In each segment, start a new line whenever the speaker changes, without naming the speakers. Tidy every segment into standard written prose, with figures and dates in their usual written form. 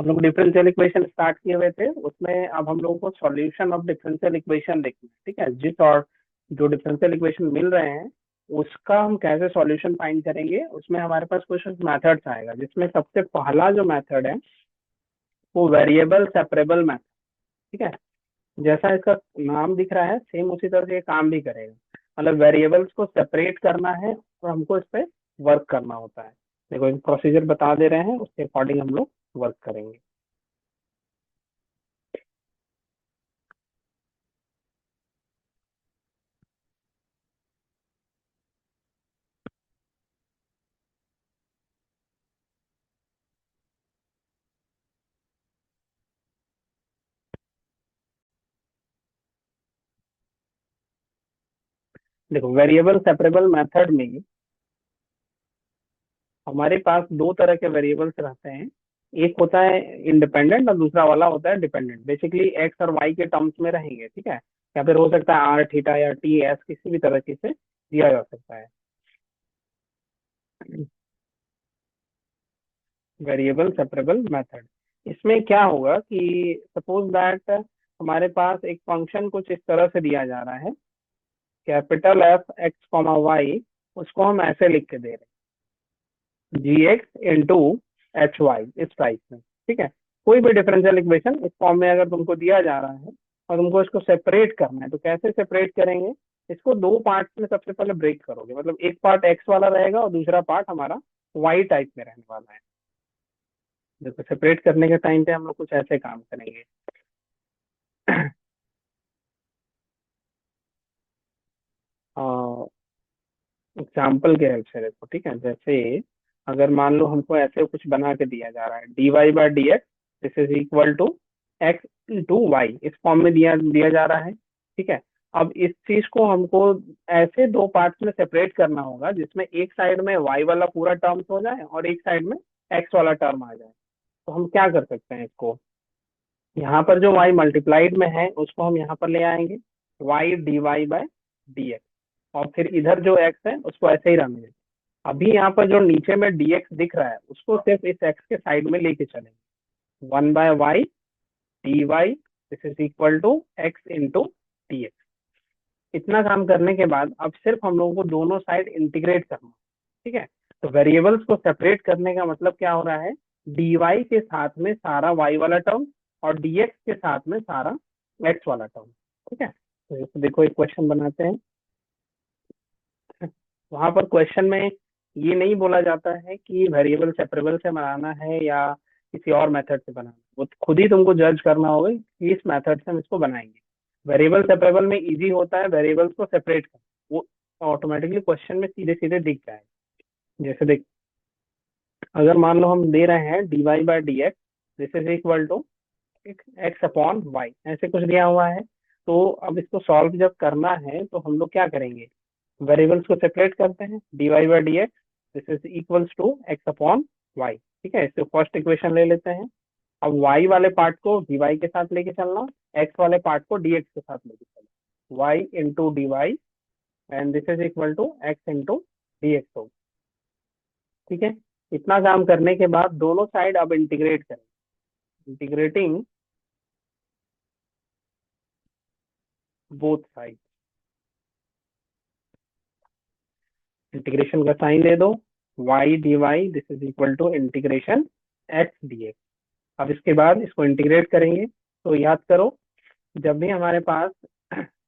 हम लोग differential equation start किए हुए थे, उसमें अब हम लोगों को सॉल्यूशन ऑफ डिफरेंशियल इक्वेशन देखना है। ठीक है, जिस और जो डिफरेंशियल इक्वेशन मिल रहे हैं उसका हम कैसे सॉल्यूशन फाइंड करेंगे, उसमें हमारे पास कुछ मेथड्स आएगा, जिसमें सबसे पहला जो मेथड है वो वेरिएबल सेपरेबल मेथड। ठीक है, जैसा इसका नाम दिख रहा है सेम उसी तरह से ये काम भी करेगा। मतलब वेरिएबल्स को सेपरेट करना है और हमको इस पे वर्क करना होता है। देखो एक प्रोसीजर बता दे रहे हैं, उसके अकॉर्डिंग हम लोग वर्क करेंगे। देखो वेरिएबल सेपरेबल मेथड में हमारे पास दो तरह के वेरिएबल्स रहते हैं। एक होता है इंडिपेंडेंट और दूसरा वाला होता है डिपेंडेंट। बेसिकली एक्स और वाई के टर्म्स में रहेंगे। ठीक है, या फिर हो सकता है आर थीटा या टी एस, किसी भी तरह से दिया जा सकता है। वेरिएबल सेपरेबल मेथड, इसमें क्या होगा कि सपोज दैट हमारे पास एक फंक्शन कुछ इस तरह से दिया जा रहा है, capital F x comma y, उसको हम ऐसे लिख के दे रहे हैं g x into h y इस टाइप में। ठीक है, कोई भी डिफरेंशियल इक्वेशन इस फॉर्म में अगर तुमको दिया जा रहा है और तुमको इसको सेपरेट करना है, तो कैसे सेपरेट करेंगे? इसको दो पार्ट में सबसे पहले ब्रेक करोगे, मतलब एक पार्ट एक्स वाला रहेगा और दूसरा पार्ट हमारा वाई टाइप में रहने वाला है। देखो सेपरेट करने के टाइम पे हम लोग कुछ ऐसे काम करेंगे। एग्जाम्पल के हेल्प से देखो। ठीक है, जैसे अगर मान लो हमको ऐसे कुछ बना के दिया जा रहा है d y by d x this is equal to x into y, इस फॉर्म में दिया दिया जा रहा है। ठीक है, अब इस चीज को हमको ऐसे दो पार्ट्स में सेपरेट करना होगा, जिसमें एक साइड में वाई वाला पूरा टर्म्स हो जाए और एक साइड में एक्स वाला टर्म आ जाए। तो हम क्या कर सकते हैं, इसको यहाँ पर जो y मल्टीप्लाइड में है उसको हम यहाँ पर ले आएंगे, y d y by d x, और फिर इधर जो x है उसको ऐसे ही रहने देंगे। अभी यहाँ पर जो नीचे में dx दिख रहा है उसको सिर्फ इस x के साइड में लेके चलेंगे। 1/y dy this is equal to x into d x. इतना काम करने के बाद अब सिर्फ हम लोगों को दोनों साइड इंटीग्रेट करना है। ठीक है, तो वेरिएबल्स को सेपरेट करने का मतलब क्या हो रहा है, dy के साथ में सारा y वाला टर्म और dx के साथ में सारा x वाला टर्म। ठीक है, तो देखो एक क्वेश्चन बनाते हैं। वहां पर क्वेश्चन में ये नहीं बोला जाता है कि वेरिएबल सेपरेबल से बनाना है या किसी और मेथड से बनाना है, वो खुद ही तुमको जज करना होगा कि इस मेथड से हम इसको बनाएंगे। वेरिएबल सेपरेबल में इजी होता है वेरिएबल्स को सेपरेट करना, वो ऑटोमेटिकली क्वेश्चन में सीधे सीधे दिख जाएगा। जैसे देख, अगर मान लो हम दे रहे हैं d y by d x this is equal to x upon y, ऐसे कुछ दिया हुआ है। तो अब इसको सॉल्व जब करना है तो हम लोग क्या करेंगे, वेरिएबल्स को सेपरेट करते हैं, d y by d x this is equals to x upon y. ठीक है, इससे फर्स्ट इक्वेशन ले लेते हैं। अब y वाले पार्ट को dy के साथ लेके चलना, x वाले पार्ट को dx के साथ लेके चलना, y into d y and this is equal to x into d x हो। ठीक है, इतना काम करने के बाद दोनों साइड अब इंटीग्रेट करें, इंटीग्रेटिंग बोथ साइड। इंटीग्रेशन का साइन दे दो, y d y this is equal to integration x d x. अब इसके बाद इसको इंटीग्रेट करेंगे, तो याद करो जब भी हमारे पास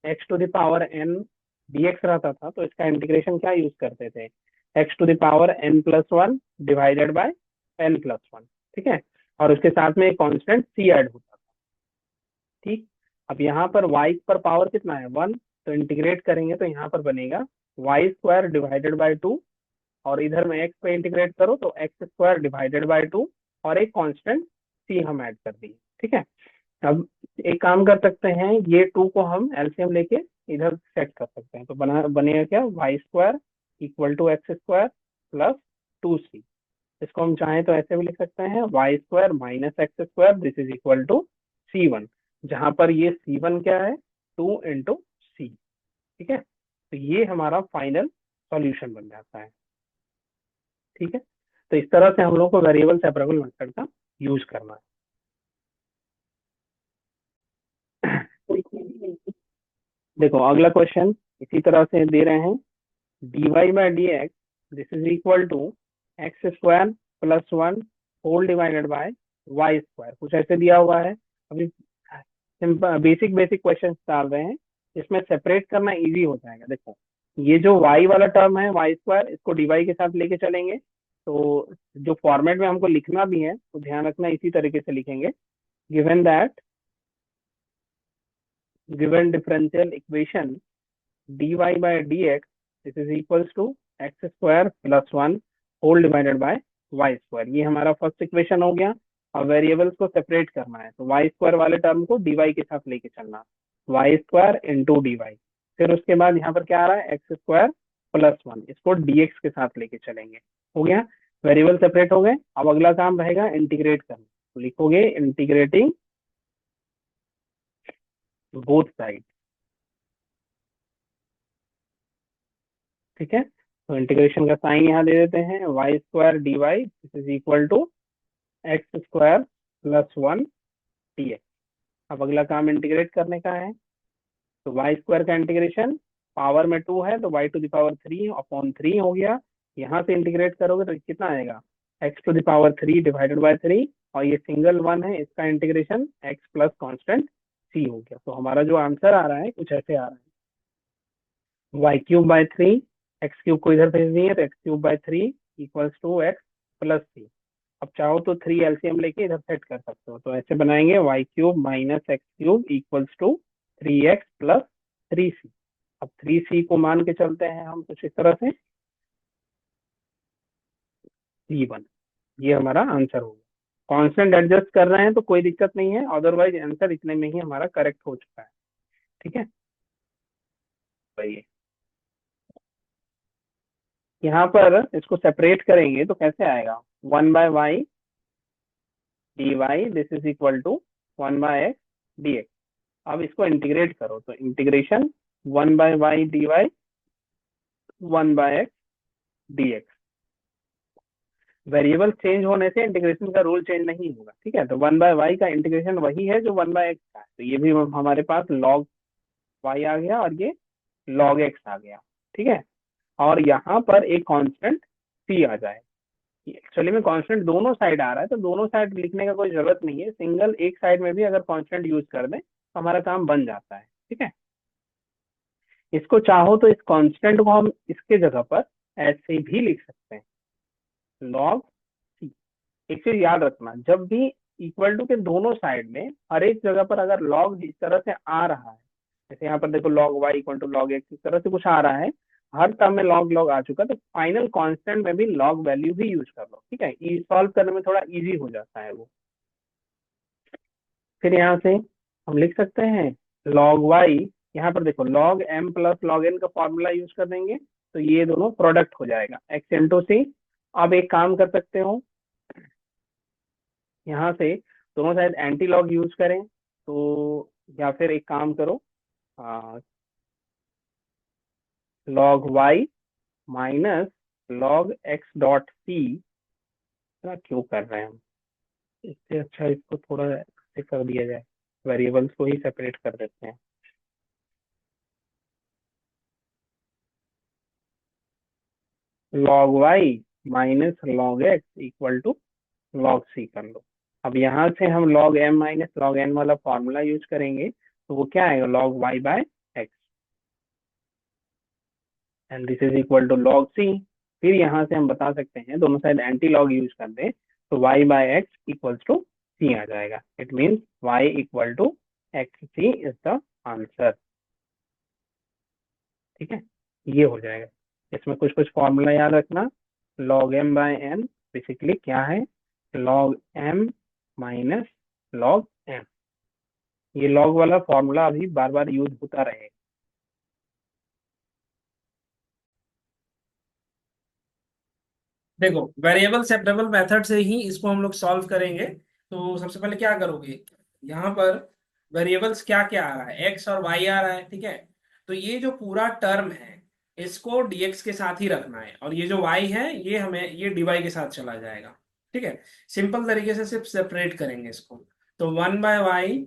x to the power n dx रहता था तो इसका इंटीग्रेशन क्या यूज करते थे, x to the power n plus one divided by n plus one. ठीक है, और उसके साथ में एक कांस्टेंट c ऐड होता था। ठीक, अब यहाँ पर y पर पावर कितना है, वन, तो इंटीग्रेट करेंगे तो यहाँ पर बनेगा y square divided by two, और इधर में x पे इंटीग्रेट करो तो x square divided by two, और एक कांस्टेंट c हम ऐड कर दिए। ठीक है, अब एक काम कर सकते हैं, ये टू को हम एलसीएम लेके इधर सेट कर सकते हैं, तो बनेगा क्या, y square equal to x square plus two c. इसको हम चाहें तो ऐसे भी लिख सकते हैं, y square minus x square this is equal to c one, जहां पर ये सी वन क्या है, टू इंटू सी। ठीक है, तो ये हमारा फाइनल सॉल्यूशन बन जाता है। ठीक है, तो इस तरह से हम लोग को वेरिएबल सेपरेबल मेथड का यूज करना है। देखो अगला क्वेश्चन इसी तरह से दे रहे हैं, dy/dx this is equal to x² + 1 whole divided by y², कुछ ऐसे दिया हुआ है। अभी सिंपल बेसिक बेसिक क्वेश्चन डाल रहे हैं, इसमें सेपरेट करना इजी हो जाएगा। देखो ये जो y वाला टर्म है y², इसको dy के साथ लेके चलेंगे, तो जो फॉर्मेट में हमको लिखना भी है तो ध्यान रखना इसी तरीके से लिखेंगे। Given that given differential equation dy/dx this is equals to x² + 1 whole divided by y², ये हमारा फर्स्ट इक्वेशन हो गया। और वेरिएबल्स को सेपरेट करना है तो y² वाले टर्म को dy के साथ लेके चलना, y² इंटू dy। फिर उसके बाद यहाँ पर क्या आ रहा है, x² + 1, इसको dx के साथ लेके चलेंगे। हो गया, वेरिएबल सेपरेट हो गए। अब अगला काम रहेगा इंटीग्रेट करना, तो लिखोगे इंटीग्रेटिंग बोथ साइड। ठीक है, तो इंटीग्रेशन का साइन यहाँ दे देते हैं, y² dy this is equal to x² + 1 dx। अब अगला काम इंटीग्रेट करने का है, तो y² का इंटीग्रेशन पावर में 2 है तो y⁻³ हो गया। यहाँ से इंटीग्रेट करोगे तो कितना आएगा, x⁻³ डिवाइडेड बाय 3, और ये सिंगल 1 है, इसका integration x plus constant c हो गया। तो हमारा जो आंसर आ रहा है कुछ ऐसे आ रहा है, y³ / 3, x³ को इधर भेज दिए तो x³ / 3 equals to x plus c। अब चाहो तो 3 एलसीएम लेके इधर सेट कर सकते हो, तो ऐसे बनाएंगे y³ - x³ equals to 3x + 3c। अब 3c को मान के चलते हैं हम कुछ इस तरह से, c1, ये हमारा आंसर होगा। कांस्टेंट एडजस्ट कर रहे हैं तो कोई दिक्कत नहीं है, अदरवाइज आंसर इतने में ही हमारा करेक्ट हो चुका है। ठीक है, तो ये यहाँ पर इसको सेपरेट करेंगे तो कैसे आएगा, 1/y dy this is equal to 1/x dx। अब इसको इंटीग्रेट करो तो integration 1/y dy 1/x dx। Variable change होने से इंटीग्रेशन का रूल चेंज नहीं होगा। ठीक है, तो 1/y का इंटीग्रेशन वही है जो 1/x का है, तो ये भी हमारे पास log y आ गया और ये log x आ गया। ठीक है, और यहाँ पर एक कांस्टेंट c आ जाए। एक्चुअली में कांस्टेंट दोनों साइड आ रहा है, तो दोनों साइड लिखने का कोई जरूरत नहीं है, सिंगल एक साइड में भी अगर कांस्टेंट यूज कर दें तो हमारा काम बन जाता है। ठीक है, इसको चाहो तो इस कांस्टेंट को हम इसके जगह पर ऐसे भी लिख सकते हैं, log c। एक चीज याद रखना, जब भी इक्वल टू के दोनों साइड में हर एक जगह पर अगर log इस तरह से आ रहा है, जैसे यहाँ पर देखो log y = log x, इस तरह से कुछ आ रहा है, हर टर्म में log log आ चुका, तो फाइनल कांस्टेंट में भी log वैल्यू भी यूज कर लो। ठीक है, सॉल्व करने में थोड़ा इजी हो जाता है वो। फिर यहाँ से हम लिख सकते हैं log y, यहाँ पर देखो log m + log n का फॉर्मूला यूज कर देंगे तो ये दोनों प्रोडक्ट हो जाएगा x इंटू सी। अब एक काम कर सकते हो, यहाँ से दोनों साइड एंटी लॉग यूज करें, तो या फिर एक काम करो, log y -log x dot c, क्यों कर रहे हैं हम, इससे अच्छा इसको थोड़ा ऐसे कर दिया जाए, वेरिएबल्स को ही सेपरेट कर देते हैं। log y -log x equal to log c कर लो। अब यहाँ से हम log m - log n वाला फॉर्मूला यूज करेंगे तो वो क्या आएगा, log y/x, and this is equal to log c। फिर यहाँ से हम बता सकते हैं दोनों साइड एंटी लॉग यूज कर दें तो y/x इक्वल्स टू c आ जाएगा। It means y equal to xc is the answer. ठीक है, ये हो जाएगा। इसमें कुछ कुछ फॉर्मूला याद रखना, log m/n बेसिकली क्या है, log m minus log m, ये log वाला फॉर्मूला अभी बार बार यूज होता रहेगा।
देखो वेरिएबल सेपरेबल मेथड से ही इसको हम लोग सॉल्व करेंगे। तो सबसे पहले क्या करोगे, यहाँ पर वेरिएबल्स क्या क्या आ रहा है, एक्स और वाई आ रहा है। ठीक है, तो ये जो पूरा टर्म है इसको डीएक्स के साथ ही रखना है, और ये जो वाई है ये हमें ये डीवाई के साथ चला जाएगा। ठीक है, सिंपल तरीके से सिर्फ सेपरेट करेंगे इसको। तो 1/y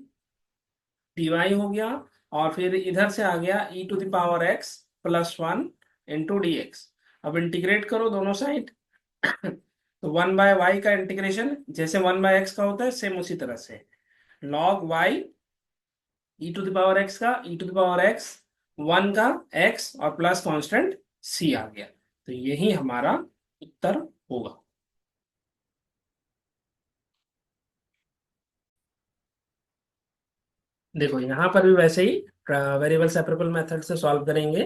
dy हो गया, और फिर इधर से आ गया e⁻x + 1 इंटू डी एक्स। अब इंटीग्रेट करो दोनों साइड। तो 1/y का इंटीग्रेशन जैसे 1/x का होता है सेम उसी तरह से, log y e⁻x का e⁻x 1 का x और प्लस कांस्टेंट c आ गया। तो यही हमारा उत्तर होगा। देखो यहाँ पर भी वैसे ही वेरिएबल सेपरेबल मेथड से सॉल्व करेंगे।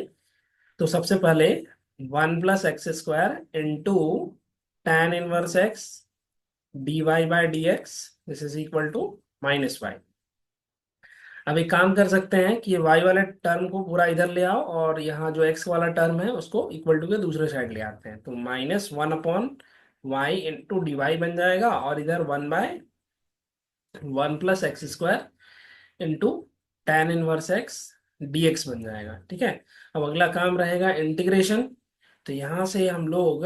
तो सबसे पहले 1 + x² into tan−1x dy/dx this is equal to -y। अब एक काम कर सकते हैं कि ये y वाले टर्म को पूरा इधर ले आओ और यहाँ जो x वाला टर्म है उसको इक्वल टू के दूसरे साइड ले आते हैं। तो -1/y इंटू डी वाई बन जाएगा और इधर 1/1 + x² इंटू tan−1x dx बन जाएगा। ठीक है। अब अगला काम रहेगा इंटीग्रेशन। तो यहाँ से हम लोग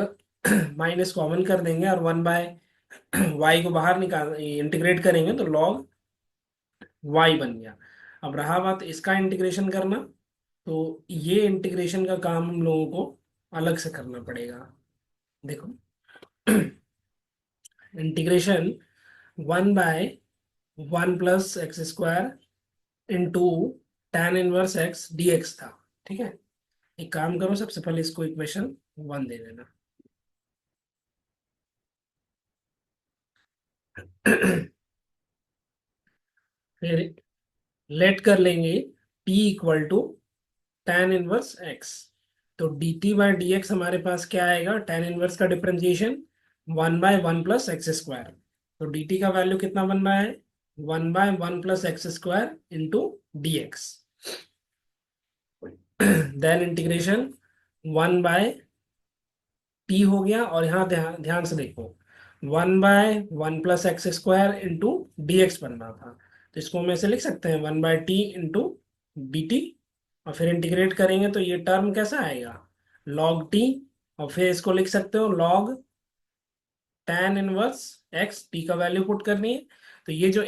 माइनस कॉमन कर देंगे और 1/y को बाहर निकाल इंटीग्रेट करेंगे तो log y बन गया। अब रहा बात इसका इंटीग्रेशन करना, तो ये इंटीग्रेशन का काम हम लोगों को अलग से करना पड़ेगा। देखो integration 1/1 + x² into tan−1x dx था। ठीक है। एक काम करो, सबसे पहले इसको इक्वेशन 1 दे देना। फिर लेट कर लेंगे t इक्वल टू tan−1x। तो dt/dx हमारे पास क्या आएगा, tan−1 का डिफरेंशिएशन 1/1 + x²। तो dt का वैल्यू कितना बन रहा है, 1/1 + x² into dx। Then integration 1/t हो गया और यहाँ ध्यान ध्यान से देखो 1/1 + x² इंटू dx बन रहा था। तो इसको हम ऐसे लिख सकते हैं 1/t इंटू dt। और फिर इंटीग्रेट करेंगे तो ये टर्म कैसा आएगा, log t। और फिर इसको लिख सकते हो log tan−1x, t का वैल्यू पुट करनी है। तो ये जो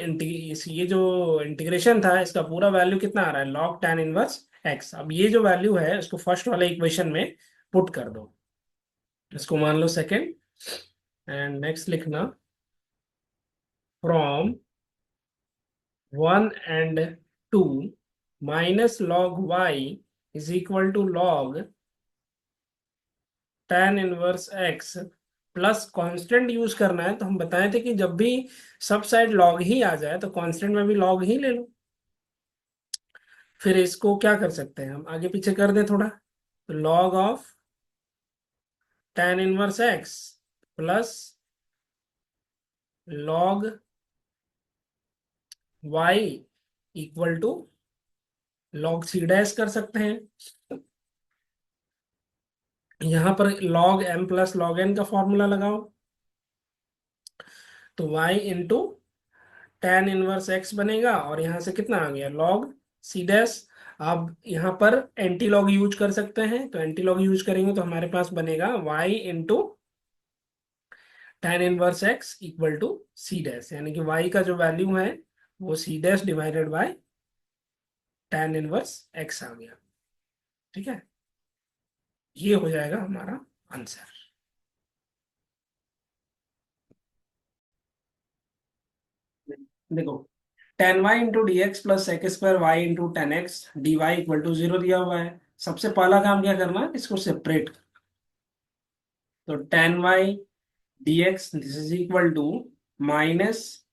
इंटीग्रेशन था इसका पूरा वैल्यू कितना आ रहा है, log tan−1x। अब ये जो वैल्यू है उसको फर्स्ट वाले इक्वेशन में पुट कर दो। इसको मान लो सेकंड एंड नेक्स्ट लिखना from 1 and 2 minus log y is equal to log tan−1x plus constant use करना है। तो हम बताए थे कि जब भी सब साइड log ही आ जाए तो कांस्टेंट में भी log ही ले लो। फिर इसको क्या कर सकते हैं, हम आगे पीछे कर दें थोड़ा। तो log of tan−1x plus log y equal to log c' कर सकते हैं। यहां पर log m + log n का फॉर्मूला लगाओ। तो y इंटू tan−1x बनेगा और यहां से कितना आ गया log c'। अब यहाँ पर एंटी लॉग यूज कर सकते हैं, तो एंटी लॉग यूज करेंगे तो हमारे पास बनेगा y into tan−1x equal to c', यानी कि y का जो वैल्यू है वो c' डिवाइडेड बाय tan−1x आ गया। ठीक है। ये हो जाएगा हमारा आंसर। देखो tan y into d x plus sec² y into tan x dy equal to 0 दिया हुआ है। सबसे पहला काम क्या करना है, इसको सेपरेट। तो tan y dx this is equal to minus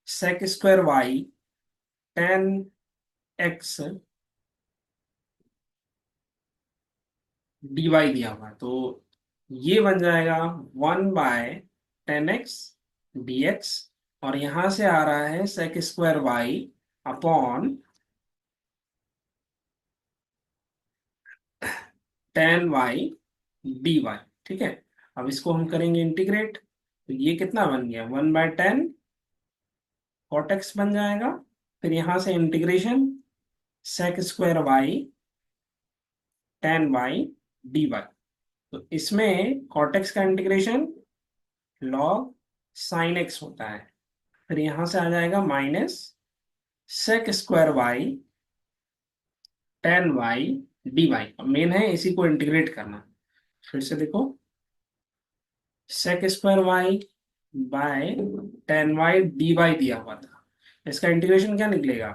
sec² y tan x dy दिया हुआ है। तो ये बन जाएगा 1/10x dx और यहां से आ रहा है sec² y upon tan y dy। ठीक है। अब इसको हम करेंगे इंटीग्रेट, तो ये कितना बन गया 1/10 cot x बन जाएगा। फिर यहां से integration sec² y tan y dy। तो इसमें cot x का इंटीग्रेशन log sin x होता है। फिर यहां से आ जाएगा minus sec² y tan y d y. Main है इसी को इंटीग्रेट करना। फिर से देखो, sec square y by tan y d y दिया हुआ था, इसका इंटीग्रेशन क्या निकलेगा,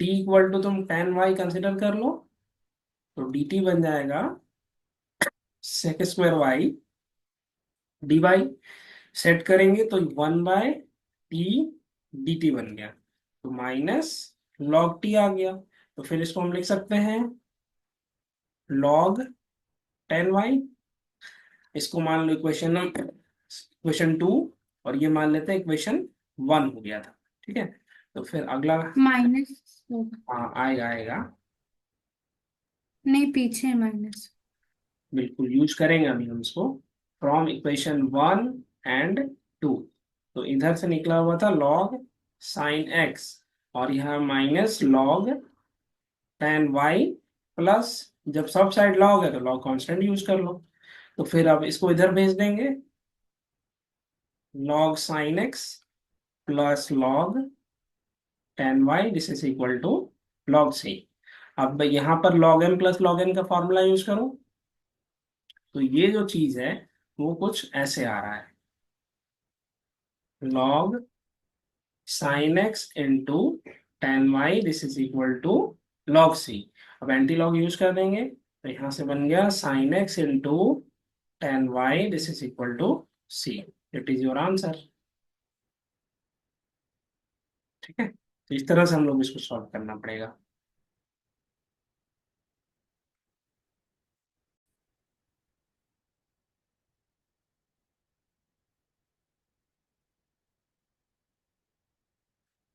टी इक्वल टू तुम टेन वाई कंसिडर कर लो, तो डी टी बन जाएगा sec square y d y. Set करेंगे तो one by t d t बन गया, तो माइनस लॉग टी आ गया। तो फिर इसको हम लिख सकते हैं लॉग टेन वाई, इसको मान लो इक्वेशन टू, और ये मान लेते हैं इक्वेशन वन हो गया था। ठीक है, तो फिर अगला,
माइनस होगा।
हाँ आएगा आएगा,
नहीं, पीछे है माइनस।
बिल्कुल यूज करेंगे अभी हम इसको। From equation one and two, तो इधर से निकला हुआ था लॉग साइन एक्स, और यहाँ minus log ten y plus, जब सब साइड लॉग है तो लॉग कांस्टेंट यूज कर लो। तो फिर अब इसको इधर भेज देंगे, log sine x plus log ten y this is equal to log c. अब यहाँ पर log m plus log n का फॉर्मूला यूज करो, तो ये जो चीज है वो कुछ ऐसे आ रहा है, log sin x into tan y this is equal to log c। अब एंटी लॉग यूज कर देंगे, तो यहाँ से बन गया sin x into tan y this is equal to c। It is your answer. ठीक है, तो इस तरह से हम लोग इसको सॉल्व करना पड़ेगा।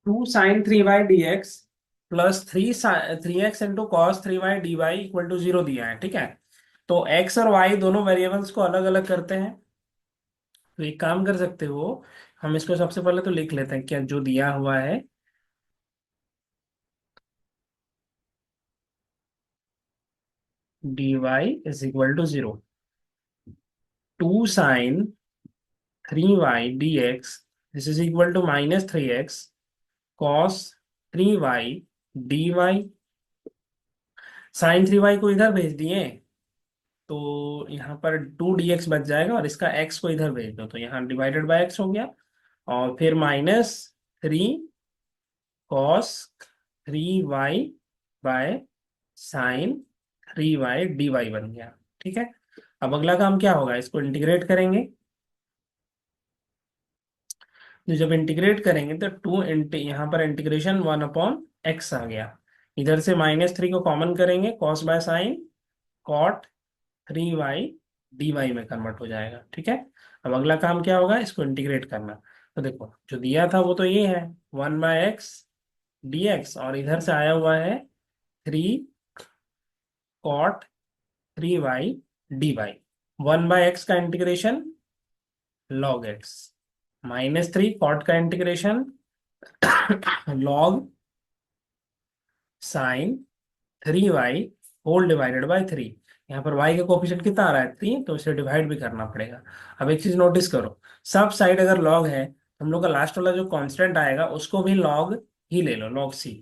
Two sine three y d x plus three x into cos three y d y equal to zero दिया है। ठीक है, तो x और y दोनों वेरिएबल्स को अलग अलग करते हैं। तो एक काम कर सकते हो, हम इसको सबसे पहले तो लिख लेते हैं क्या जो दिया हुआ है, d y is equal to zero, two sine three y d x this is equal to minus three x cos three y d y. Sine three y को इधर भेज दिए, तो यहाँ पर टू डी एक्स बच जाएगा, और इसका एक्स को इधर भेज दो, तो यहाँ डिवाइडेड बाय एक्स हो गया, और फिर minus three cos three y by sine three y d y बन गया। ठीक है, अब अगला काम क्या होगा, इसको इंटीग्रेट करेंगे। तो जब इंटीग्रेट करेंगे तो टू यहाँ पर इंटीग्रेशन वन अपॉन एक्स आ गया, इधर से माइनस थ्री को कॉमन करेंगे, cos by sine cot three y d y में कन्वर्ट हो जाएगा। ठीक है, अब अगला काम क्या होगा, इसको इंटीग्रेट करना। तो देखो जो दिया था वो तो ये है one by x d x, और इधर से आया हुआ है three cot three y d y. One by x का integration log x, minus three cot का integration log sine three y whole divided by three. यहाँ पर y का कोफिशिएंट कितना आ रहा है, थ्री, तो इसे डिवाइड भी करना पड़ेगा। अब एक चीज नोटिस करो, सब साइड अगर log है तो हम लोग का लास्ट वाला जो कांस्टेंट आएगा उसको भी log ही ले लो, log c।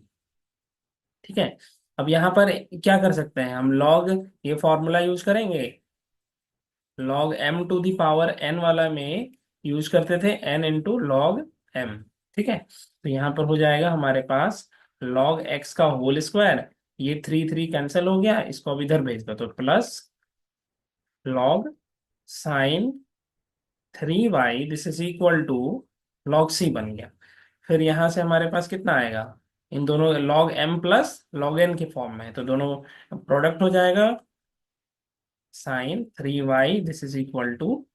ठीक है, अब यहाँ पर क्या कर सकते हैं हम, log ये फॉर्मूला यूज करेंगे, log m to the power n वाला में यूज करते थे n इंटू log m। ठीक है, तो यहाँ पर हो जाएगा हमारे पास log x का होल स्क्वायर, ये थ्री थ्री कैंसिल हो गया, इसको अब इधर भेज दो, तो plus log sine three y this is equal to log c बन गया। फिर यहाँ से हमारे पास कितना आएगा, इन दोनों log m plus log n के फॉर्म में है, तो दोनों प्रोडक्ट हो जाएगा sine three y this is equal to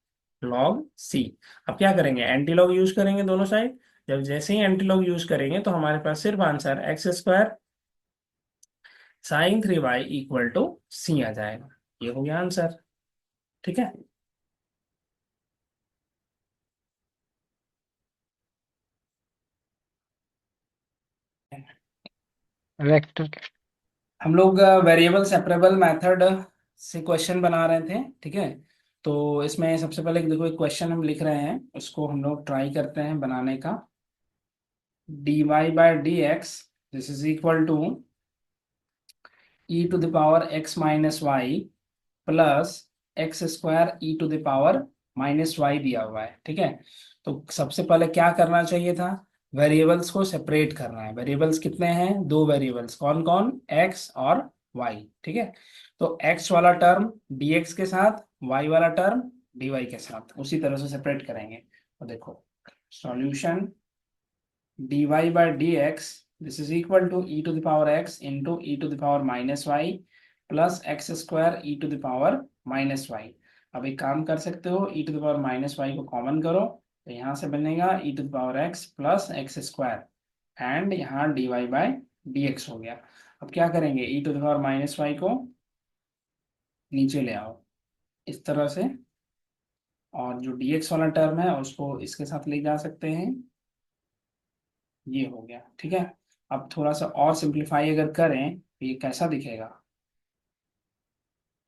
log c. अब क्या करेंगे, एंटी लॉग यूज करेंगे दोनों साइड। जब जैसे ही एंटी लॉग यूज करेंगे तो हमारे पास सिर्फ answer x square sine three y equal to c आ जाएगा। ये हो गया आंसर। ठीक है,
वेक्टर।
हम लोग वेरिएबल सेपरेबल मेथड से क्वेश्चन बना रहे थे। ठीक है, तो इसमें सबसे पहले देखो एक क्वेश्चन हम लिख रहे हैं, उसको हम लोग ट्राई करते हैं बनाने का। dy by d x this is equal to e to the power x minus y plus x square e to the power minus y दिया हुआ है, ठीक है। तो सबसे पहले क्या करना चाहिए था, वेरिएबल्स को सेपरेट करना है। वेरिएबल्स कितने हैं, दो वेरिएबल्स, कौन कौन, एक्स और वाई, ठीक है। तो एक्स वाला टर्म dx के साथ, वाई वाला टर्म dy के साथ उसी तरह से सेपरेट करेंगे। तो देखो solution dy by dx this is equal to e to the power x into e to the power minus y plus x square e to the power minus y। अब एक काम कर सकते हो, e to the power minus y को common करो, तो यहाँ से बनेगा e to the power x plus x square and यहाँ dy by dx हो गया। अब क्या करेंगे, e to the power minus y को नीचे ले आओ इस तरह से, और जो dx वाला टर्म है उसको इसके साथ ले जा सकते हैं, ये हो गया, ठीक है। अब थोड़ा सा और सिंप्लीफाई अगर करें तो ये कैसा दिखेगा,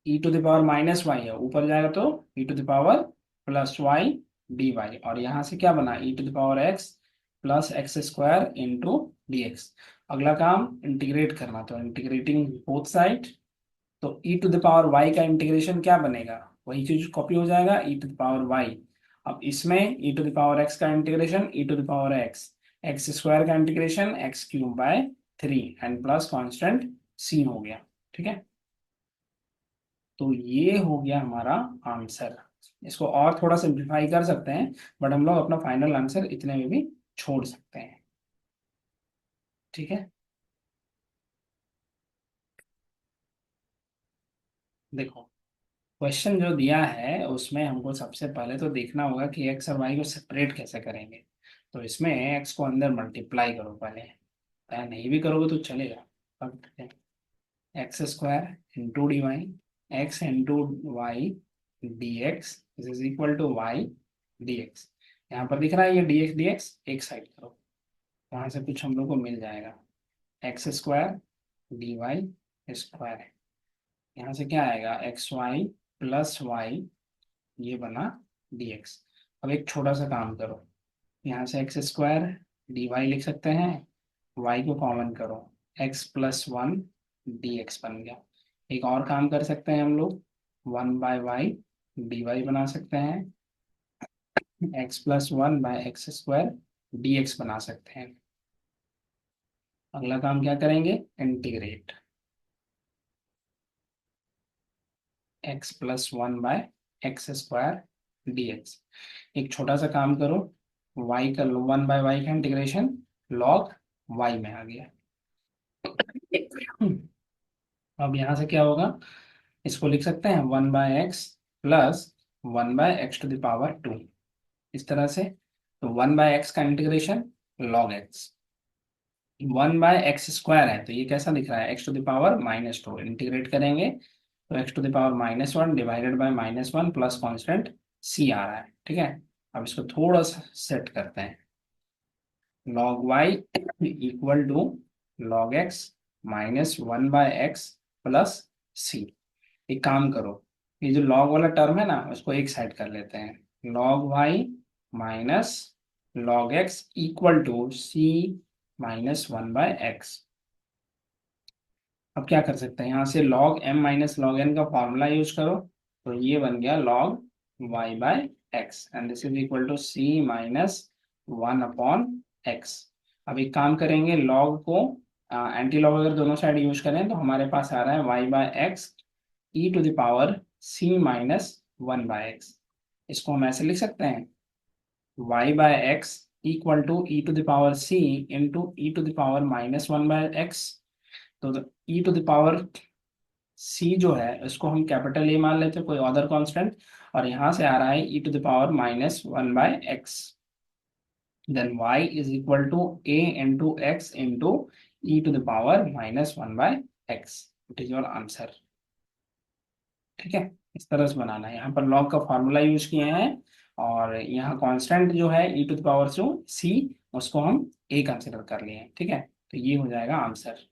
e to the power minus y है, ऊपर जाएगा तो e to the power plus y d y, और यहाँ से क्या बना e to the power x plus x square into d x. अगला काम इंटीग्रेट करना, तो इंटीग्रेटिंग बोथ साइड, तो e to the power y का इंटीग्रेशन क्या बनेगा, वही चीज कॉपी हो जाएगा e to the power y। अब इसमें e to the power x का integration e to the power x, x square का integration x cube by 3 and plus constant c हो गया, ठीक है। तो ये हो गया हमारा आंसर। इसको और थोड़ा सिंप्लीफाई कर सकते हैं, बट हम लोग अपना फाइनल आंसर इतने में भी छोड़ सकते हैं, ठीक है। देखो क्वेश्चन जो दिया है उसमें हमको सबसे पहले तो देखना होगा कि एक्स और वाई को सेपरेट कैसे करेंगे। तो इसमें एक्स को अंदर मल्टीप्लाई करो पहले, या नहीं भी करोगे तो चलेगा। X square into d y, x into y d x is equal to y d x. यहाँ पर दिख रहा है ये डी एक्स एक साइड करो, वहां से कुछ हम लोग को मिल जाएगा, x square d y square है, यहाँ से क्या आएगा एक्स वाई प्लस वाई, ये बना डी एक्स। अब एक छोटा सा काम करो, यहाँ से एक्स स्क्वायर डी वाई लिख सकते हैं, वाई को कॉमन करो, x plus one D x बन गया। एक और काम कर सकते हैं हम लोग, one by y d y बना सकते हैं, x plus one by x square d x बना सकते हैं। अगला काम क्या करेंगे, integrate x plus one by x square d x. एक छोटा सा काम करो, वाई का वन बाय वाई का इंटीग्रेशन लॉग वाई में आ गया। अब यहाँ से क्या होगा, इसको लिख सकते हैं one by x plus one by x to the power two, इस तरह से। तो वन बाय एक्स का integration log x, one by x square है तो ये कैसा दिख रहा है, x to the power minus two, integrate करेंगे तो x to the power minus one divided by minus one plus constant c आ रहा है, ठीक है। अब इसको थोड़ा सा सेट करते हैं, log y equal to log x minus one by x plus c. एक काम करो, ये जो लॉग वाला टर्म है ना उसको एक साइड कर लेते हैं, log y minus log x equal to c minus one by x. अब क्या कर सकते हैं, यहाँ से log m minus log n का फॉर्मूला यूज करो, तो ये बन गया log y by x and this is equal to c minus one upon x. अब एक काम करेंगे, log को एंटी लॉग अगर दोनों साइड यूज करें तो हमारे पास आ रहा है y by x e to the power c minus one by x. इसको हम ऐसे लिख सकते हैं, y by x equal to e to the power c into e to the power minus one by x. तो e to the power c जो है उसको हम कैपिटल ए मान लेते हैं, कोई अदर कांस्टेंट, और यहाँ से आ रहा है e to the power minus one by x, then y is equal to a into x into e to the power minus one by x. It is your answer, ठीक है। इस तरह से बनाना है, यहाँ पर log का फॉर्मूला यूज किए हैं, और यहाँ कांस्टेंट जो है ई टू द पावर जो c उसको हम a कंसिडर कर लिए हैं, ठीक है। तो ये हो जाएगा आंसर।